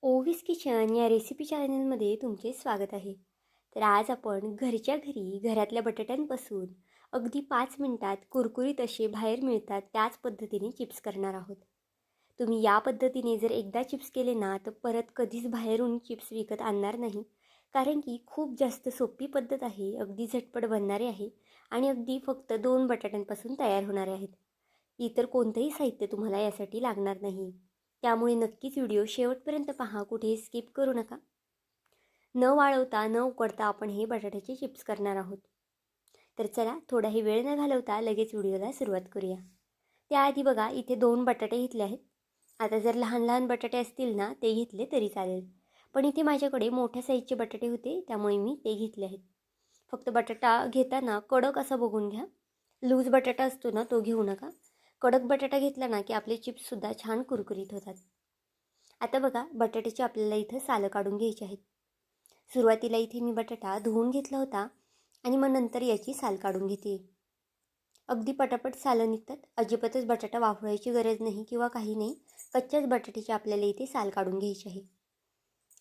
ओवीस kitchen या recipe चॅनलमध्ये तुमचे स्वागत आहे. तर आज आपण घरच्या घरी घरातल्या बटाट्यांपासून अगदी 5 मिनिटात कुरकुरीत असे बाहेर मिळतात त्याच पद्धतीने चिप्स करणार आहोत. तुम्ही या पद्धतीने जर एकदा चिप्स केले ना तर परत कधीच बाहेरून चिप्स विकत आणणार नाही. कारण की खूप जास्त सोपी पद्धत आहे, अगदी झटपट बनणारे आहे आणि अगदी फक्त 2 बटाट्यांपासून तयार होणारे आहेत. इतर कोणतंही साहित्य तुम्हाला यासाठी लागणार नाही. त्यामुळे नक्कीच व्हिडिओ शेवटपर्यंत पहा, कुठेही स्किप करू नका. न वाळवता न उकडता आपण हे बटाट्याचे चिप्स करणार आहोत. तर चला, थोडाही वेळ न घालवता लगेच व्हिडिओला सुरुवात करूया. त्याआधी बघा, इथे 2 बटाटे घेतले आहेत. आता जर लहान लहान बटाटे असतील ना ते घेतले तरी चालेल, पण इथे माझ्याकडे मोठ्या साईजचे बटाटे होते त्यामुळे मी ते घेतले आहेत. फक्त बटाटा घेताना कडक असा बघून घ्या. लूज बटाटा असतो ना तो घेऊ नका. कडक बटाटा घेतला ना की आपले चिप्ससुद्धा छान कुरकुरीत होतात. आता बघा, बटाट्याची आपल्याला इथं सालं काढून घ्यायची आहेत. सुरुवातीला इथे मी बटाटा धुवून घेतला होता आणि मग नंतर याची साल काढून घेते. अगदी पटापट सालं निघतात. अजिबातच बटाटा वाफवायची गरज नाही किंवा काही नाही. कच्च्याच बटाट्याची आपल्याला इथे साल काढून घ्यायची आहे.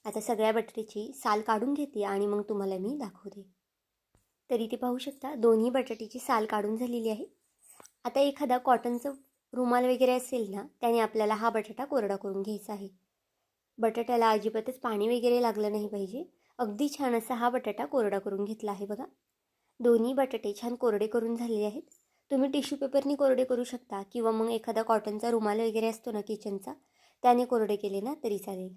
आता सगळ्या बटाट्याची साल काढून घेते आणि मग तुम्हाला मी दाखवते. तर इथे पाहू शकता, दोन्ही बटाट्याची साल काढून झालेली आहे. आता एखादा कॉटनचं रुमाल वगैरे असेल ना त्याने आपल्याला हा बटाटा कोरडा करून घ्यायचा आहे. बटाट्याला अजिबातच पाणी वगैरे लागलं नाही पाहिजे. अगदी छान असा हा बटाटा कोरडा करून घेतला आहे बघा. दोन्ही बटाटे छान कोरडे करून झालेले आहेत. तुम्ही टिश्यू पेपरनी कोरडे करू शकता किंवा मग एखादा कॉटनचा रुमाल वगैरे असतो ना किचनचा, त्याने कोरडे केले ना तरी चालेल.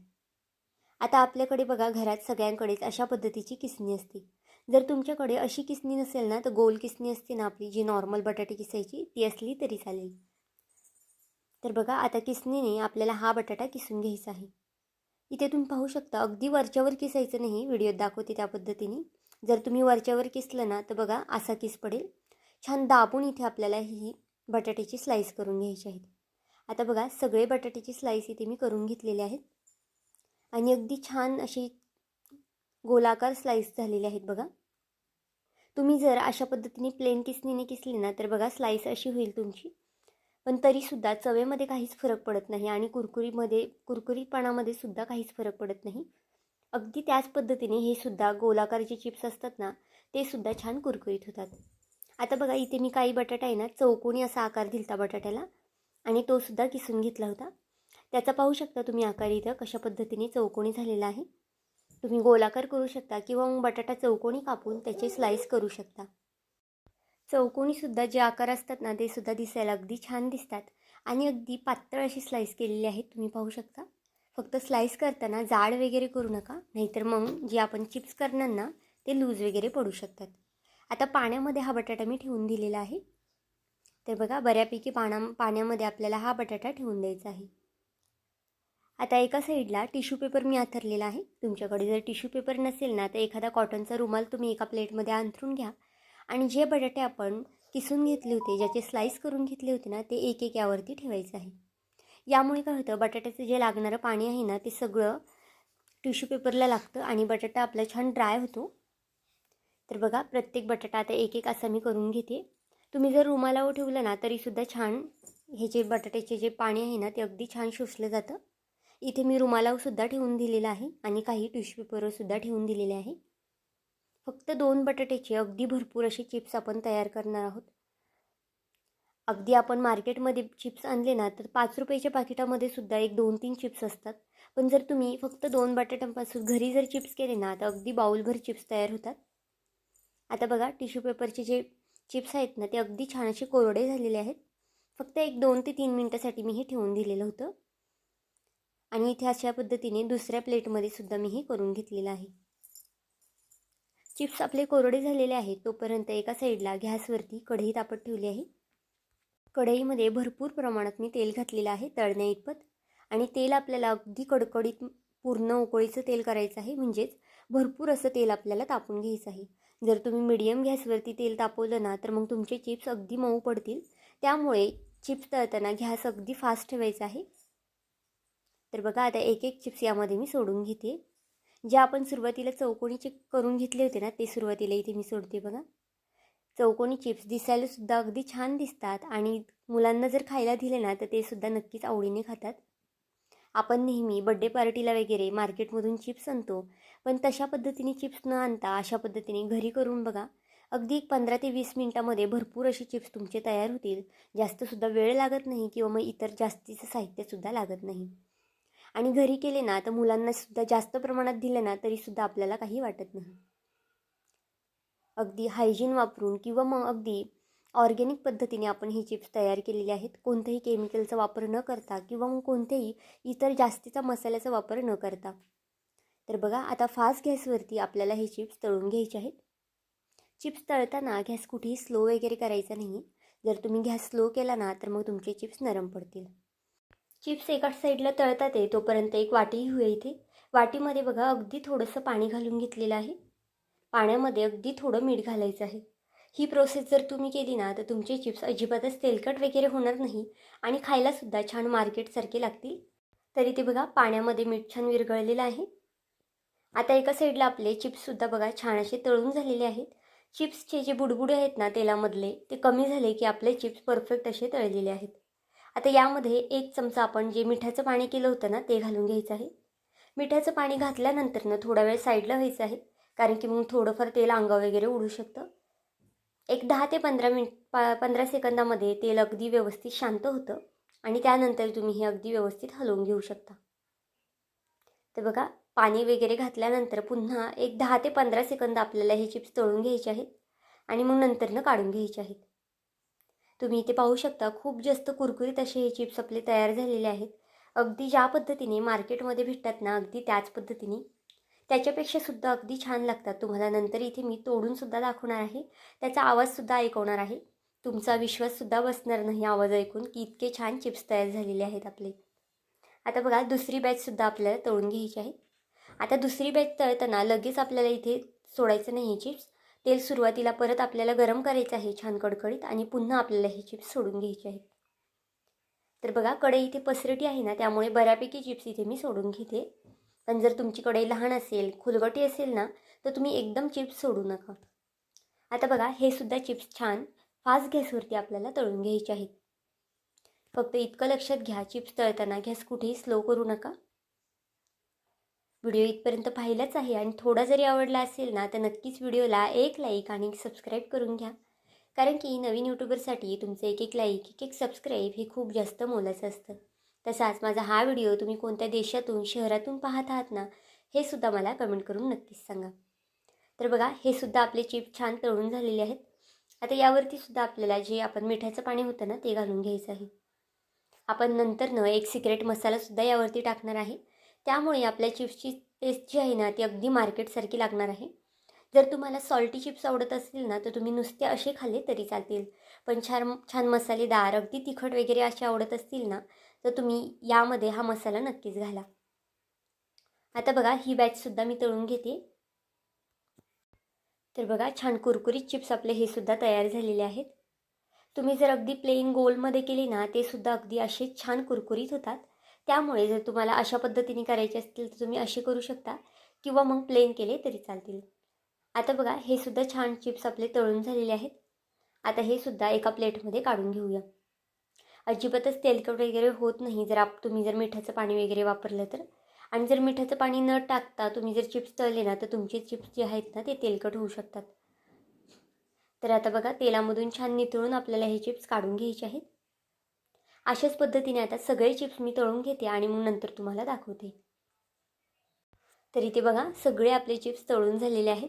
आता आपल्याकडे बघा, घरात सगळ्यांकडेच अशा पद्धतीची किसणी असते. जर तुमच्याकडे अशी किसणी नसेल ना तर गोल किसणी असते ना आपली, जी नॉर्मल बटाटे किसायची, ती असली तरी चालेल. तर बघा, आता किसणीने आपल्याला हा बटाटा किसून घ्यायचा आहे. इथे तुम्ही पाहू शकता, अगदी वरच्यावर किसायचं नाही, व्हिडिओत दाखवते त्या पद्धतीने. जर तुम्ही वरच्यावर किसलं ना तर बघा असा किस पडेल. छान दाबून इथे आपल्याला ही बटाट्याची स्लाईस करून घ्यायची आहेत. आता बघा, सगळे बटाट्याची स्लाईस इथे मी करून घेतलेले आहेत आणि अगदी छान अशी गोलाकार स्लाईस झालेले आहेत बघा. तुम्ही जर अशा पद्धतीने प्लेन किसणीने किसली ना तर बघा स्लाईस अशी होईल तुमची, पण तरीसुद्धा चवेमध्ये काहीच फरक पडत नाही आणि कुरकुरीतपणामध्ये सुद्धा काहीच फरक पडत नाही. अगदी त्याच पद्धतीने हे सुद्धा गोलाकार जे चिप्स असतात ना ते सुद्धा छान कुरकुरीत होतात. आता बघा, इथे मी काही बटाटा आहे ना चौकोनी असा आकार दिलता बटाट्याला आणि तो सुद्धा किसून घेतला होता. त्याचा पाहू शकता तुम्ही आकार इथं कशा पद्धतीने चौकोनी झालेला आहे. तुम्ही गोलाकार करू शकता किंवा मग बटाटा चौकोनी कापून त्याचे स्लाईस करू शकता. चौकोनीसुद्धा जे आकार असतात ना ते सुद्धा दिसायला अगदी छान दिसतात आणि अगदी पातळ अशी स्लाईस केलेली आहेत, तुम्ही पाहू शकता. फक्त स्लाईस करताना जाड वगैरे करू नका, नाहीतर मग जे आपण चिप्स करणार ना ते लूज वगैरे पडू शकतात. आता पाण्यामध्ये हा बटाटा मी ठेवून दिलेला आहे. तर बघा, बऱ्यापैकी पाण्यामध्ये आपल्याला हा बटाटा ठेवून द्यायचा आहे. आता एका साईडला टिश्यू पेपर मी अंथरलेला आहे. तुमच्याकडे जर टिश्यू पेपर नसेल ना तर एखादा कॉटनचा रुमाल तुम्ही एका प्लेटमध्ये अंथरून घ्या आणि जे बटाटे आपण किसून घेतले होते, ज्याचे स्लाईस करून घेतले होते ना ते एक एक यावरती ठेवायचं आहे. यामुळे काय होतं, बटाट्याचं जे लागणारं पाणी आहे ना ते सगळं टिश्यू पेपरला लागतं आणि बटाटा आपला छान ड्राय होतो. तर बघा, प्रत्येक बटाटा आता एक एक असा मी करून घेते. तुम्ही जर रुमालावर ठेवलं ना तरीसुद्धा छान हे जे बटाट्याचे जे पाणी आहे ना ते अगदी छान शोषलं जातं. इथे मी रुमालावरसुद्धा ठेवून दिलेला आहे आणि काही टिश्यू पेपरसुद्धा ठेवून दिलेले आहे. फक्त 2 बटाट्याचे अगदी भरपूर असे चिप्स आपण तयार करणार आहोत. अगदी आपण मार्केटमध्ये चिप्स आणले ना तर 5 रुपयाच्या पाकिटामध्ये सुद्धा 1-2-3 चिप्स असतात. पण जर तुम्ही फक्त 2 बटाट्यांपासून घरी जर चिप्स केले ना तर अगदी बाउलभर चिप्स तयार होतात. आता बघा, टिश्यू पेपरचे जे चिप्स आहेत ना ते अगदी छान असे कोरडे झालेले आहेत. फक्त 1-2 ते 3 मिनटासाठी मी हे ठेवून दिलेलं होतं आणि इथे अशा पद्धतीने दुसऱ्या प्लेटमध्ये सुद्धा मी हे करून घेतलेलं आहे. चिप्स आपले कोरडे झालेले आहेत तोपर्यंत एका साईडला गॅसवरती कढई तापत ठेवली आहे. कढईमध्ये भरपूर प्रमाणात मी तेल घातलेलं आहे तळण्या इतपत आणि तेल आपल्याला अगदी कडकडीत पूर्ण उकळीचं तेल करायचं आहे, म्हणजेच भरपूर असं तेल आपल्याला तापून घ्यायचं आहे. जर तुम्ही मीडियम गॅसवरती तेल तापवलं ना तर मग तुमचे चिप्स अगदी मऊ पडतील. त्यामुळे चिप्स तळताना गॅस अगदी फास्ट ठेवायचा आहे. तर बघा, आता एक एक चिप्स यामध्ये मी सोडून घेते. जे आपण सुरुवातीला चौकोनीचे करून घेतले होते ना ते सुरुवातीला इथे मी सोडते बघा. चौकोनी चिप्स दिसायला सुद्धा अगदी छान दिसतात आणि मुलांना जर खायला दिले ना तर ते सुद्धा नक्कीच आवडीने खातात. आपण नेहमी बड्डे पार्टीला वगैरे मार्केटमधून चिप्स आणतो, पण तशा पद्धतीने चिप्स न आणता अशा पद्धतीने घरी करून बघा. अगदी 15 ते 20 मिनिटामध्ये भरपूर असे चिप्स तुमचे तयार होतील. जास्तसुद्धा वेळ लागत नाही किंवा मग इतर जास्तीचं साहित्यसुद्धा लागत नाही. आणि घरी केले ना तर मुलांनासुद्धा जास्त प्रमाणात दिले ना तरीसुद्धा आपल्याला काही वाटत नाही. अगदी हायजीन वापरून किंवा मग अगदी ऑर्गॅनिक पद्धतीने आपण हे चिप्स तयार केलेले आहेत. कोणत्याही केमिकलचा वापर न करता किंवा मग कोणत्याही इतर जास्तीचा मसाल्याचा वापर न करता. तर बघा, आता फास्ट गॅसवरती आपल्याला हे चिप्स तळून घ्यायचे आहेत. चिप्स तळताना गॅस कुठेही स्लो वगैरे करायचा नाही. जर तुम्ही गॅस स्लो केला ना तर मग तुमचे चिप्स नरम पडतील. चिप्स एकाच साईडला तळतात आहे तोपर्यंत एक वाटी घेऊया इथे. वाटीमध्ये बघा अगदी थोडंसं पाणी घालून घेतलेलं आहे. पाण्यामध्ये अगदी थोडं मीठ घालायचं आहे. ही प्रोसेस जर तुम्ही केली ना तर तुमचे चिप्स अजिबातच तेलकट वगैरे होणार नाही आणि खायलासुद्धा छान मार्केटसारखे लागतील. तरी ते बघा पाण्यामध्ये मीठ छान विरघळलेलं आहे. आता एका साईडला आपले चिप्ससुद्धा बघा छान असे तळून झालेले आहेत. चिप्सचे जे बुडबुडे आहेत ना तेलामधले ते कमी झाले की आपले चिप्स परफेक्ट असे तळलेले आहेत. आता यामध्ये 1 चमचा आपण जे मिठाचं पाणी केलं होतं ना ते घालून घ्यायचं आहे. मिठाचं पाणी घातल्यानंतर ना थोडा वेळ साईडला व्हायचं आहे, कारण की मग थोडंफार तेल अंगावर वगैरे उडू शकतं. एक 10 ते 15 सेकंदामध्ये तेल अगदी व्यवस्थित शांत होतं आणि त्यानंतर तुम्ही हे अगदी व्यवस्थित हलवून घेऊ शकता. तर बघा, पाणी वगैरे घातल्यानंतर पुन्हा एक 10 ते 15 सेकंद आपल्याला हे चिप्स तळून घ्यायचे आहेत आणि मग नंतरनं काढून घ्यायचे आहेत. तुम्ही इथे पाहू शकता खूप जास्त कुरकुरीत असे हे चिप्स आपले तयार झालेले आहेत. अगदी ज्या पद्धतीने मार्केटमध्ये भेटतात ना अगदी त्याच पद्धतीने, त्याच्यापेक्षा सुद्धा अगदी छान लागतात. तुम्हाला नंतर इथे मी तोडूनसुद्धा दाखवणार आहे, त्याचा आवाजसुद्धा ऐकवणार आहे. तुमचा विश्वाससुद्धा बसणार नाही आवाज ऐकून की इतके छान चिप्स तयार झालेले आहेत आपले. आता बघा, दुसरी बॅचसुद्धा आपल्याला तळून घ्यायची आहे. आता दुसरी बॅच तळताना लगेच आपल्याला इथे सोडायचं नाही चिप्स. तेल सुरुवातीला परत आपल्याला गरम करायचं आहे छान कडकडीत आणि पुन्हा आपल्याला हे चिप्स सोडून घ्यायचे आहेत. तर बघा, कढई इथे पसरटी आहे ना त्यामुळे बऱ्यापैकी चिप्स इथे मी सोडून घेते. पण जर तुमची कढई लहान असेल, खुलगटी असेल ना तर तुम्ही एकदम चिप्स सोडू नका. आता बघा, हे सुद्धा चिप्स छान फास्ट गॅसवरती आपल्याला तळून घ्यायचे आहेत. फक्त इतकं लक्षात घ्या, चिप्स तळताना गॅस कुठेही स्लो करू नका. व्हिडिओ इथपर्यंत पाहिलाच आहे आणि थोडा जरी आवडला असेल ना तर नक्कीच व्हिडिओला एक लाईक आणि सबस्क्राईब करून घ्या, कारण की नवीन यूट्यूबरसाठी तुमचं एक लाईक एक सबस्क्राईब हे खूप जास्त मोलाचं असतं. तसाच माझा हा व्हिडिओ तुम्ही कोणत्या देशातून शहरातून पाहत आहात ना हे सुद्धा मला कमेंट करून नक्कीच सांगा. तर बघा, हे सुद्धा आपले चिप्स छान तळून झालेले आहेत. आता यावरती सुद्धा आपल्याला जे आपण मिठाचं पाणी होतं ना ते घालून घ्यायचं आहे. आपण नंतरनं एक सिक्रेट मसालासुद्धा यावरती टाकणार आहे, त्यामुळे आपल्या चिप्सची टेस्ट जी आहे ना ती अगदी मार्केटसारखी लागणार आहे. जर तुम्हाला सॉल्टी चिप्स आवडत असतील ना तर तुम्ही नुसते असे खाल्ले तरी चालतील, पण छान छान मसालेदार अगदी तिखट वगैरे असे आवडत असतील ना तर तुम्ही यामध्ये हा मसाला नक्कीच घाला. आता बघा, ही बॅचसुद्धा मी तळून घेते. तर बघा, छान कुरकुरीत चिप्स आपले हे सुद्धा तयार झालेले आहेत. तुम्ही जर अगदी प्लेन गोलमध्ये केली ना ते सुद्धा अगदी असे छान कुरकुरीत होतात. त्यामुळे जर तुम्हाला अशा पद्धतीने करायचे असतील तर तुम्ही असे करू शकता किंवा मग प्लेन केले तरी चालतील. आता बघा, हे सुद्धा छान चिप्स आपले तळून झालेले आहेत. आता हे सुद्धा एका प्लेटमध्ये काढून घेऊया. अजिबातच तेलकट वगैरे होत नाही तुम्ही जर मिठाचं पाणी वगैरे वापरलं तर. आणि जर मिठाचं पाणी न टाकता तुम्ही जर चिप्स तळले ना तर तुमचे चिप्स जे आहेत ना ते तेलकट होऊ शकतात. तर आता बघा, तेलामधून छान नितळून आपल्याला हे चिप्स काढून घ्यायचे आहेत. अशाच पद्धतीने आता सगळे चिप्स मी तळून घेते आणि मग नंतर तुम्हाला दाखवते. तर इथे बघा, सगळे आपले चिप्स तळून झालेले आहेत.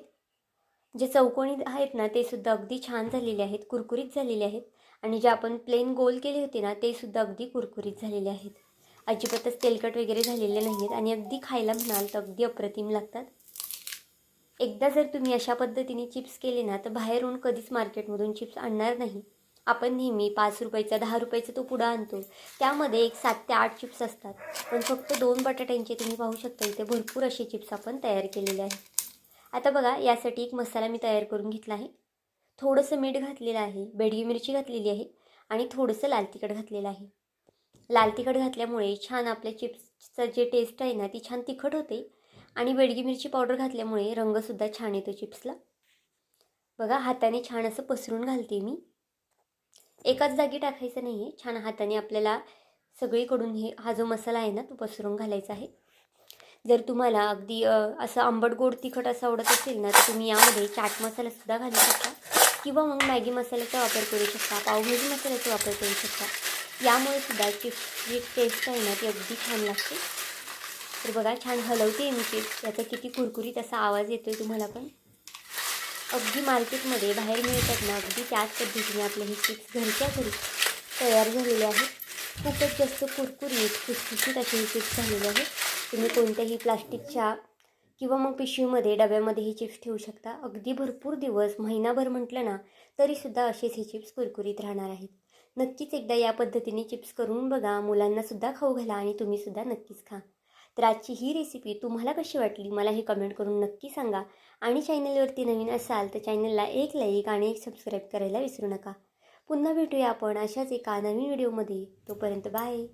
जे चौकोनी आहेत ना ते सुद्धा अगदी छान झालेले आहेत, कुरकुरीत झालेले आहेत. आणि जे आपण प्लेन गोल केले होते ना ते सुद्धा अगदी कुरकुरीत झालेले आहेत. अजिबातच तेलकट वगैरे झालेले नाही आहेत आणि अगदी खायला म्हणाल तर अगदी अप्रतिम लागतात. एकदा जर तुम्ही अशा पद्धतीने चिप्स केले ना तर बाहेरून कधीच मार्केटमधून चिप्स आणणार नाही. आपण नेहमी 5 रुपयाचा 10 रुपयाचा तो पुडा आणतो, त्यामध्ये एक 7 ते 8 चिप्स असतात. पण फक्त 2 बटाट्यांचे तुम्ही पाहू शकता इथे भरपूर असे चिप्स आपण तयार केलेले आहेत. आता बघा, यासाठी एक मसाला मी तयार करून घेतला आहे. थोडंसं मीठ घातलेलं आहे, बेडगी मिरची घातलेली आहे आणि थोडंसं लाल तिखट घातलेलं आहे. लाल तिखट घातल्यामुळे छान आपल्या चिप्सचं जे टेस्ट आहे ना ती छान तिखट होते आणि बेडगी मिरची पावडर घातल्यामुळे रंगसुद्धा छान येतो चिप्सला. बघा, हाताने छान असं पसरून घालते मी. एकाच जागी टाकायचं नाही आहे, छान हाताने आपल्याला सगळीकडून हा जो मसाला आहे ना तो पसरून घालायचा आहे. जर तुम्हाला अगदी असं आंबट गोड तिखट असं आवडत असेल ना तर तुम्ही यामध्ये चाट मसालासुद्धा घालू शकता किंवा मग मॅगी मसाल्याचा वापर करू शकता, पावभाजी मसाल्याचा वापर करू शकता. यामुळे सुद्धा चिप्सची टेस्ट आहे ना ती अगदी छान लागते. तर बघा छान हलवते मी चिप्स. याचा किती कुरकुरीत असा आवाज येतो आहे तुम्हाला पण. अगदी मार्केटमध्ये बाहेर मिळतात ना अगदी त्याच पद्धतीने आपले हे चिप्स घरच्या घरी तयार झालेले आहेत. खूपच जास्त कुरकुरीत खुसखुशीत असे हे चिप्स झालेले आहेत. तुम्ही कोणत्याही प्लास्टिकच्या किंवा मग पिशवीमध्ये डब्यामध्ये हे चिप्स ठेवू शकता. अगदी भरपूर दिवस महिनाभर म्हटलं ना तरीसुद्धा असेच हे चिप्स कुरकुरीत राहणार आहेत. नक्कीच एकदा या पद्धतीने चिप्स करून बघा, मुलांनासुद्धा खाऊ घाला आणि तुम्हीसुद्धा नक्कीच खा. तर आजची ही रेसिपी तुम्हाला कशी वाटली मला हे कमेंट करून नक्की सांगा. आणि चॅनलवरती नवीन असाल तर चॅनलला एक लाईक आणि एक सबस्क्राईब करायला विसरू नका. पुन्हा भेटूया आपण अशाच एका नवीन व्हिडिओमध्ये. तोपर्यंत बाय.